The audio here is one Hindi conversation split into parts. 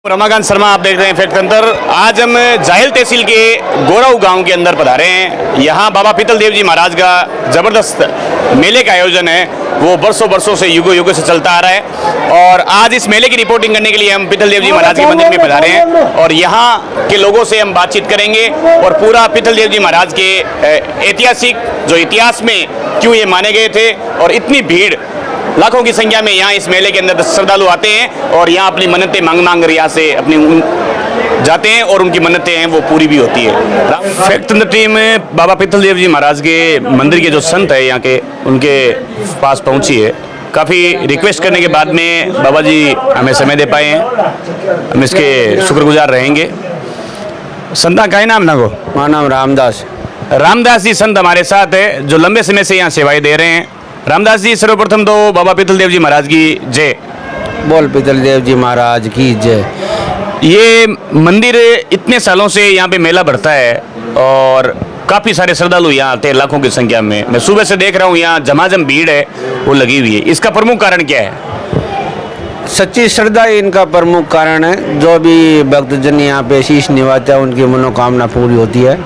रमाकांत शर्मा, आप देख रहे हैं फैक्ट अंतर। आज हम जाहिल तहसील के गोराऊ गांव के अंदर पधारे हैं। यहाँ बाबा पीतल देव जी महाराज का जबरदस्त मेले का आयोजन है, वो बरसों से युगों से चलता आ रहा है। और आज इस मेले की रिपोर्टिंग करने के लिए हम पीतल देव जी महाराज के मंदिर में पधारे हैं और यहाँ के लोगों से हम बातचीत करेंगे और पूरा पीतल देव जी महाराज के ऐतिहासिक जो इतिहास में क्यों ये माने गए थे और इतनी भीड़ लाखों की संख्या में यहाँ इस मेले के अंदर श्रद्धालु आते हैं और यहाँ अपनी मन्नतें मांग कर यहाँ से अपनी जाते हैं और उनकी मन्नतें हैं वो पूरी भी होती है। फैक्ट टीम बाबा पीतल देव जी महाराज के मंदिर के जो संत है यहाँ के, उनके पास पहुँची है। काफ़ी रिक्वेस्ट करने के बाद में बाबा जी हमें समय दे पाए हैं, हम इसके शुक्रगुजार रहेंगे। संता का नाम ना को? मेरा नाम रामदास। रामदास जी संत हमारे साथ है जो लंबे समय से यहाँ सेवाएं दे रहे हैं। रामदास जी, सर्वप्रथम तो बाबा पीतल देव जी महाराज की जय। बोल पीतल देव जी महाराज की जय। ये मंदिर इतने सालों से यहाँ पे मेला बढ़ता है और काफ़ी सारे श्रद्धालु यहाँ आते हैं लाखों की संख्या में। मैं सुबह से देख रहा हूँ यहाँ झमाझम भीड़ है वो लगी हुई है। इसका प्रमुख कारण क्या है? सच्ची श्रद्धा इनका प्रमुख कारण है। जो भी भक्तजन यहाँ पे शीश निभाता है उनकी मनोकामना पूरी होती है।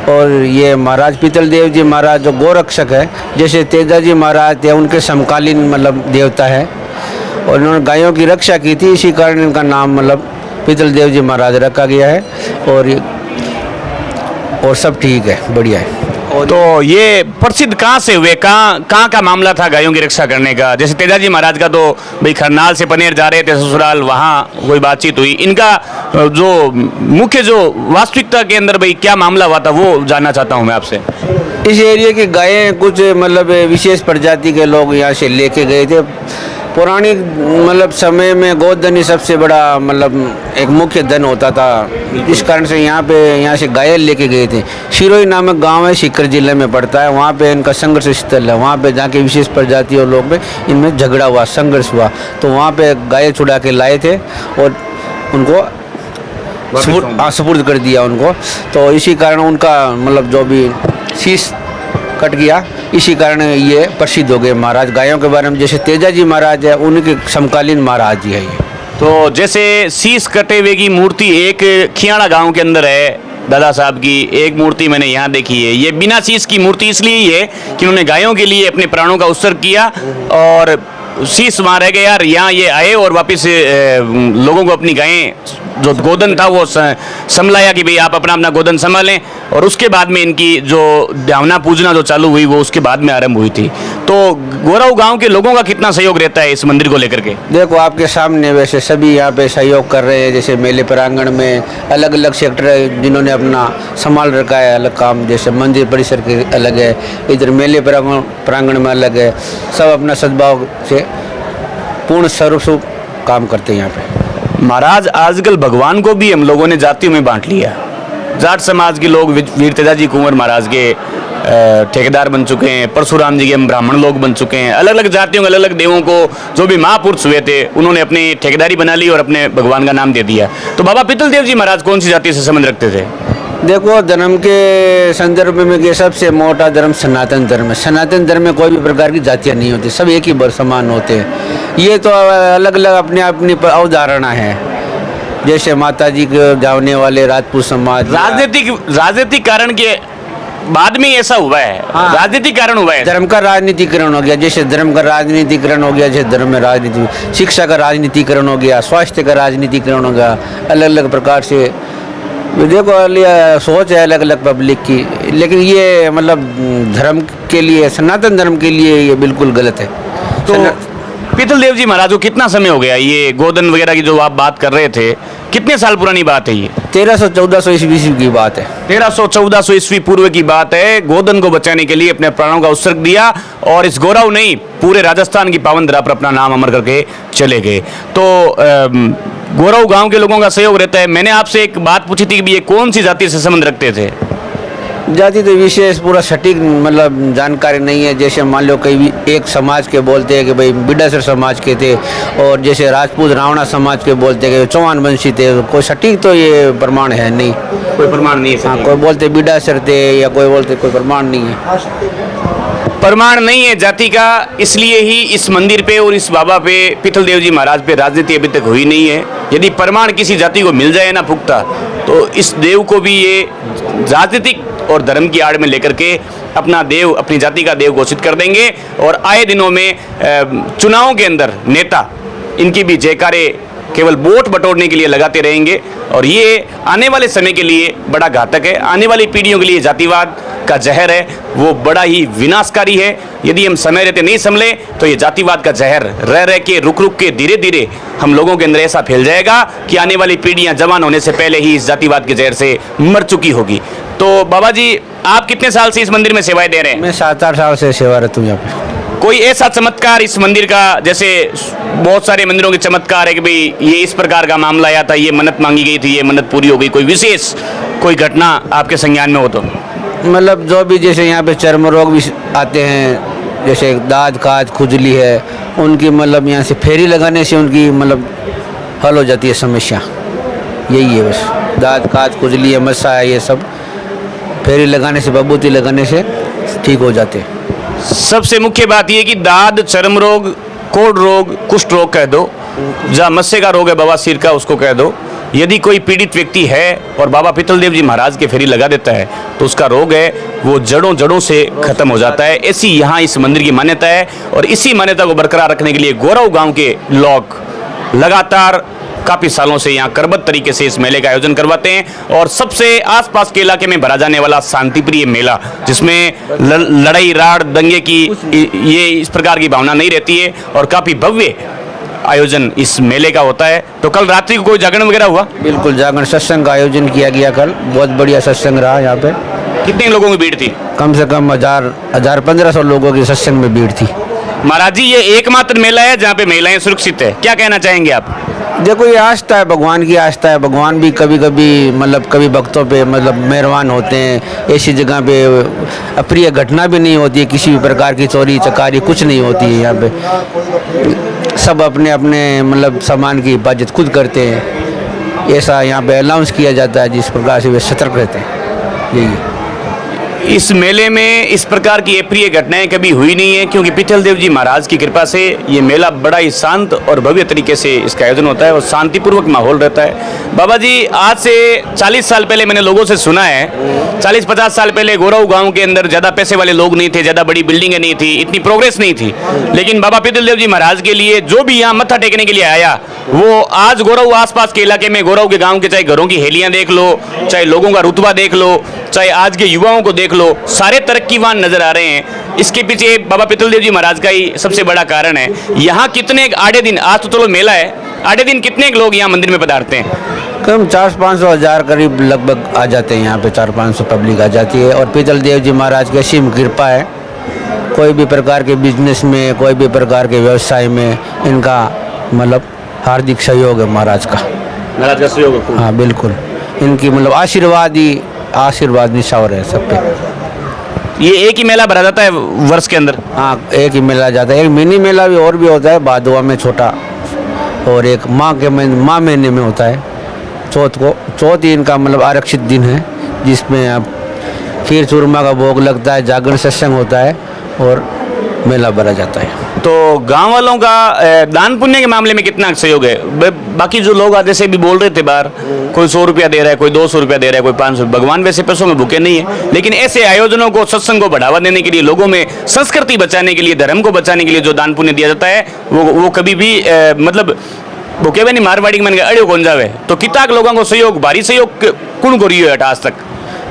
और ये महाराज पीतल देव जी महाराज जो गोरक्षक है, जैसे तेजा जी महाराज थे उनके समकालीन मतलब देवता है और इन्होंने गायों की रक्षा की थी, इसी कारण इनका नाम मतलब पीतल देव जी महाराज रखा गया है। और सब ठीक है, बढ़िया है। तो ये प्रसिद्ध कहाँ से हुए, कहाँ का मामला था गायों की रक्षा करने का? जैसे तेजाजी महाराज का तो भाई खरनाल से पनेर जा रहे थे ससुराल, वहाँ कोई बातचीत हुई। इनका जो मुख्य जो वास्तविकता के अंदर भाई क्या मामला हुआ था वो जानना चाहता हूँ मैं आपसे। इस एरिया की गायें कुछ मतलब विशेष प्रजाति के लोग यहाँ से लेके गए थे। पुरानी मतलब समय में गोधन ही सबसे बड़ा मतलब एक मुख्य धन होता था, इस कारण से यहाँ से गाय लेके गए थे। शिरोई नामक गांव है, सीकर जिले में पड़ता है। वहाँ पे इनका संघर्ष स्थल है। वहाँ पे जाके विशेष प्रजाति और लोग में इनमें झगड़ा हुआ, संघर्ष हुआ, तो वहाँ पे गाय छुड़ा के लाए थे और उनको सुपुर्द कर दिया उनको। तो इसी कारण उनका मतलब जो भी शीश कट गया, इसी कारण ये प्रसिद्ध हो गए महाराज। गायों के बारे में जैसे तेजा जी महाराज है उनके समकालीन महाराज जी है ये। तो जैसे शीश कटे हुए की मूर्ति एक खियाड़ा गांव के अंदर है दादा साहब की, एक मूर्ति मैंने यहाँ देखी है। ये बिना शीश की मूर्ति इसलिए ही है कि उन्होंने गायों के लिए अपने प्राणों का उत्सर्ग किया और शीश वहाँ रह गए यार। यहाँ ये आए और वापस लोगों को अपनी गायें जो गोदन था वो संभलाया कि भाई आप अपना अपना गोदन संभालें, और उसके बाद में इनकी जो भावना पूजना जो चालू हुई वो उसके बाद में आरंभ हुई थी। तो गोराऊ गांव के लोगों का कितना सहयोग रहता है इस मंदिर को लेकर के? देखो आपके सामने वैसे सभी यहाँ पे सहयोग कर रहे हैं। जैसे मेले प्रांगण में अलग अलग सेक्टर है जिन्होंने अपना संभाल रखा है अलग काम, जैसे मंदिर परिसर के अलग है, इधर मेले प्रांगण में अलग है। सब अपना सद्भाव से पूर्ण सर्वस्व काम करते हैं यहाँ पे। महाराज आजकल भगवान को भी हम लोगों ने जातियों में बांट लिया। जाट समाज के लोग वीर तेजाजी कुंवर महाराज के ठेकेदार बन चुके हैं, परशुराम जी के हम ब्राह्मण लोग बन चुके हैं। अलग अलग जातियों अलग अलग देवों को जो भी महापुरुष हुए थे उन्होंने अपनी ठेकेदारी बना ली और अपने भगवान का नाम दे दिया। तो बाबा पीतल देव जी महाराज कौन सी जाति से संबंध रखते थे? देखो धर्म के संदर्भ में ये सबसे मोटा धर्म सनातन धर्म है। सनातन धर्म में कोई भी प्रकार की जातियाँ नहीं होती, सब एक ही समान होते हैं। ये तो अलग अलग अपनी अपनी अवधारणा है। जैसे माता जी के जाने वाले राजपूत समाज, राजनीतिक कारण के बाद में ऐसा हुआ है। हाँ, राजनीतिक कारण हुआ है। धर्म का राजनीतिकरण हो गया, जैसे धर्म का राजनीतिकरण हो गया, जैसे धर्म में राजनीति, शिक्षा का राजनीतिकरण हो गया, स्वास्थ्य का राजनीतिकरण हो गया। अलग अलग प्रकार से देखो सोच है अलग अलग पब्लिक की, लेकिन ये मतलब धर्म के लिए, सनातन धर्म के लिए ये बिल्कुल गलत है। तो पीतल देव जी महाराज को कितना समय हो गया ये गोदन वगैरह की जो आप बात कर रहे थे, कितने साल पुरानी बात है ये? 1300-1400 ईस्वी की बात है। 1300-1400 ईस्वी पूर्व की बात है। गोदन को बचाने के लिए अपने प्राणों का उत्सर्ग दिया और इस गोराऊ नहीं पूरे राजस्थान की पावन धरा पर अपना नाम अमर करके चले गए। तो गोराऊ गांव के लोगों का सहयोग रहता है। मैंने आपसे एक बात पूछी थी कि ये कौन सी जाति से संबंध रखते थे? जाति तो विशेष पूरा सटीक मतलब जानकारी नहीं है। जैसे मान लो कई भी एक समाज के बोलते हैं कि भाई बिडासर समाज के थे, और जैसे राजपूत रावणा समाज के बोलते हैं कि चौहान वंशी थे। कोई सटीक तो ये प्रमाण है नहीं, कोई प्रमाण नहीं है। हाँ, कोई बोलते बिडासर थे या कोई बोलते, कोई प्रमाण नहीं है। प्रमाण नहीं है जाति का, इसलिए ही इस मंदिर पे और इस बाबा पे पीतल देव जी महाराज पे राजनीति अभी तक हुई नहीं है। यदि प्रमाण किसी जाति को मिल जाए ना पुख्ता, तो इस देव को भी ये राजनीतिक और धर्म की आड़ में लेकर के अपना देव, अपनी जाति का देव घोषित कर देंगे और आए दिनों में चुनावों के अंदर नेता इनकी भी जयकारे केवल वोट बटोरने के लिए लगाते रहेंगे और ये आने वाले समय के लिए बड़ा घातक है। आने वाली पीढ़ियों के लिए जातिवाद का जहर है वो बड़ा ही विनाशकारी है। यदि हम समय रहते नहीं संभले तो ये जातिवाद का जहर रह रह के रुक रुक के धीरे धीरे हम लोगों के अंदर ऐसा फैल जाएगा कि आने वाली पीढ़ियां जवान होने से पहले ही इस जातिवाद के जहर से मर चुकी होगी। तो बाबा जी, आप कितने साल से इस मंदिर में सेवाएं दे रहे हैं? मैं 7-8 साल से सेवारत हूँ यहाँ पे। कोई ऐसा चमत्कार इस मंदिर का, जैसे बहुत सारे मंदिरों के चमत्कार है कि भाई ये इस प्रकार का मामला आया था, ये मन्नत मांगी गई थी, ये मन्नत पूरी हो गई, कोई विशेष कोई घटना आपके संज्ञान में हो तो? मतलब जो भी जैसे यहाँ पे चर्म रोग भी आते हैं, जैसे दाद काज खुजली है, उनकी मतलब यहाँ से फेरी लगाने से उनकी मतलब हल हो जाती है समस्या। यही है बस, दाद काज खुजली है, मस्सा है, ये सब फेरी लगाने से, बबूती लगाने से ठीक हो जाते हैं। सबसे मुख्य बात यह कि दाद, चर्म रोग, कोढ़ रोग, कुष्ठ रोग कह दो, जहाँ मस्से का रोग है बवासीर का उसको कह दो, यदि कोई पीड़ित व्यक्ति है और बाबा पीतल देव जी महाराज के फेरी लगा देता है तो उसका रोग है वो जड़ों जड़ों से खत्म हो जाता है। ऐसी यहाँ इस मंदिर की मान्यता है और इसी मान्यता को बरकरार रखने के लिए गौरव गांव के लोग लगातार काफ़ी सालों से यहाँ करबद्ध तरीके से इस मेले का आयोजन करवाते हैं और सबसे आसपास के इलाके में भरा जाने वाला शांतिप्रिय मेला, जिसमें लड़ाई राड़ दंगे की ये इस प्रकार की भावना नहीं रहती है और काफ़ी भव्य आयोजन इस मेले का होता है। तो कल रात्रि को कोई जागरण वगैरह हुआ? बिल्कुल, जागरण सत्संग का आयोजन किया गया कल, बहुत बढ़िया सत्संग रहा यहाँ पे। कितने लोगों की भीड़ थी? कम से कम 1000-1500 लोगों की सत्संग में भीड़ थी। महाराज जी, ये एकमात्र मेला है जहाँ पे महिलाएं सुरक्षित है, क्या कहना चाहेंगे आप? देखो, ये आस्था है, भगवान की आस्था है। भगवान भी कभी कभी मतलब कभी भक्तों पे मतलब मेहरबान होते हैं। ऐसी जगह पे अप्रिय घटना भी नहीं होती है, किसी भी प्रकार की चोरी चकारी कुछ नहीं होती है। यहाँ पे सब अपने अपने मतलब सामान की हिफाजत खुद करते हैं। ऐसा यहाँ पे अनाउंस किया जाता है, जिस प्रकार से वे सतर्क रहते हैं। यही इस मेले में इस प्रकार की अप्रिय घटनाएं कभी हुई नहीं है, क्योंकि पीतल देव जी महाराज की कृपा से ये मेला बड़ा ही शांत और भव्य तरीके से इसका आयोजन होता है और शांतिपूर्वक माहौल रहता है। बाबा जी, आज से 40 साल पहले मैंने लोगों से सुना है, 40-50 साल पहले गौरव गांव के अंदर ज़्यादा पैसे वाले लोग नहीं थे, ज़्यादा बड़ी बिल्डिंगें नहीं थी, इतनी प्रोग्रेस नहीं थी, लेकिन बाबा पीतल देव जी महाराज के लिए जो भी यहाँ मत्था टेकने के लिए आया, वो आज गौरव आसपास के इलाके में, गौरव के गाँव के चाहे घरों की हेलियाँ देख लो, चाहे लोगों का रुतबा देख लो, चाहे आज के युवाओं को देख लो, सारे तरक्कीवान नजर आ रहे हैं। इसके पीछे बाबा पीतल देव जी महाराज का ही सबसे बड़ा कारण है। यहाँ कितने आधे दिन, आज तो चलो मेला है, आधे दिन कितने लोग यहाँ मंदिर में पधारते हैं? कम 400-500 हज़ार करीब लगभग आ जाते हैं। यहाँ पे 400-500 पब्लिक आ जाती है और पीतल देव जी महाराज की असीम कृपा है। कोई भी प्रकार के बिजनेस में, कोई भी प्रकार के व्यवसाय में इनका मतलब हार्दिक सहयोग है महाराज का। महाराज का सहयोग है? हाँ बिल्कुल, इनकी मतलब आशीर्वाद निशावर है सब पे। ये एक ही मेला भरा जाता है वर्ष के अंदर? हाँ, एक ही मेला जाता है। एक मिनी मेला भी और भी होता है भादवा में छोटा, और एक माँ महीने में होता है चौथ ही इनका मतलब आरक्षित दिन है, जिसमें अब खीर चूरमा का भोग लगता है, जागरण सत्संग होता है और मेला भरा जाता है। तो गांव वालों का दान पुण्य के मामले में कितना सहयोग है? बाकी जो लोग आते से भी बोल रहे थे बाहर, कोई 100 रुपया दे रहा है, कोई 200 रुपया दे रहा है, कोई 500। भगवान वैसे पैसों में भूखे नहीं है, लेकिन ऐसे आयोजनों को, सत्संग को बढ़ावा देने के लिए, लोगों में संस्कृति बचाने के लिए, धर्म को बचाने के लिए जो दान पुण्य दिया जाता है वो कभी भी मतलब भूखे भी नहीं, मारवाड़ी मन अड़ियो कौन जावे। तो कितना लोगों को सहयोग, भारी सहयोग कौन करियो है आज तक?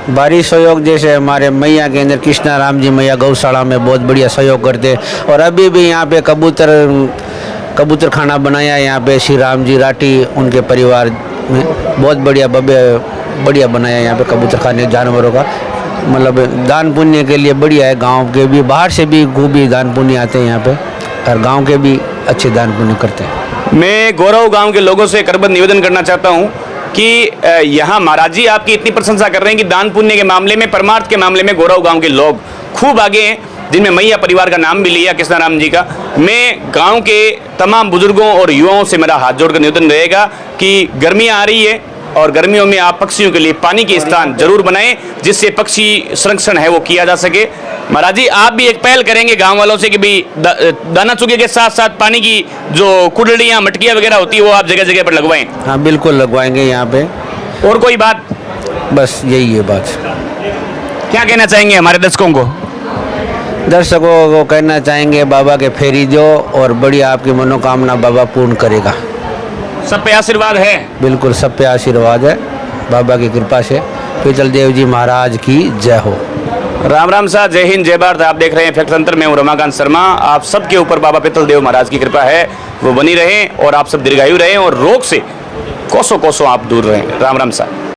भारी सहयोग जैसे हमारे मैया के अंदर कृष्णा राम जी मैया गौशाला में बहुत बढ़िया सहयोग करते हैं। और अभी भी यहाँ पे कबूतर खाना बनाया है यहाँ पे श्री राम जी राठी उनके परिवार में, बहुत बढ़िया बनाया है यहाँ पे कबूतर खाने जानवरों का। मतलब दान पुण्य के लिए बढ़िया है। गांव के भी, बाहर से भी खूब ही दान पुण्य आते हैं यहाँ पे, और गांव के भी अच्छे दान पुण्य करते हैं। मैं गौरव गाँव के लोगों से करबद्ध निवेदन करना चाहता हूँ कि यहाँ महाराज जी आपकी इतनी प्रशंसा कर रहे हैं कि दान पुण्य के मामले में, परमार्थ के मामले में गौरव गांव के लोग खूब आगे हैं, जिनमें मैया परिवार का नाम भी लिया, कृष्णा राम जी का। मैं गांव के तमाम बुजुर्गों और युवाओं से मेरा हाथ जोड़कर निवेदन रहेगा कि गर्मियाँ आ रही है और गर्मियों में आप पक्षियों के लिए पानी के स्थान जरूर बनाएं, जिससे पक्षी संरक्षण है वो किया जा सके। महाराज जी, आप भी एक पहल करेंगे गांव वालों से कि भी दाना चुके के साथ साथ पानी की जो कुल्हड़ियाँ मटकियाँ वगैरह होती है वो आप जगह जगह पर लगवाएं। हाँ बिल्कुल लगवाएंगे यहाँ पे। और कोई बात? बस यही है बात। क्या कहना चाहेंगे हमारे दर्शकों को? दर्शकों को कहना चाहेंगे बाबा के फेरी दो और बड़ी आपकी मनोकामना बाबा पूर्ण करेगा। सब पे आशीर्वाद है? बिल्कुल सब पे आशीर्वाद है बाबा की कृपा से। पीतल देव जी महाराज की जय हो। राम राम साहब, जय हिंद जय भारत। आप देख रहे हैं फैक्ट सेंटर में हूं रमाकांत शर्मा। आप सबके ऊपर बाबा पीतल देव महाराज की कृपा है, वो बनी रहे और आप सब दीर्घायु रहें और रोग से कोसों कोसों आप दूर रहें। राम राम साहब।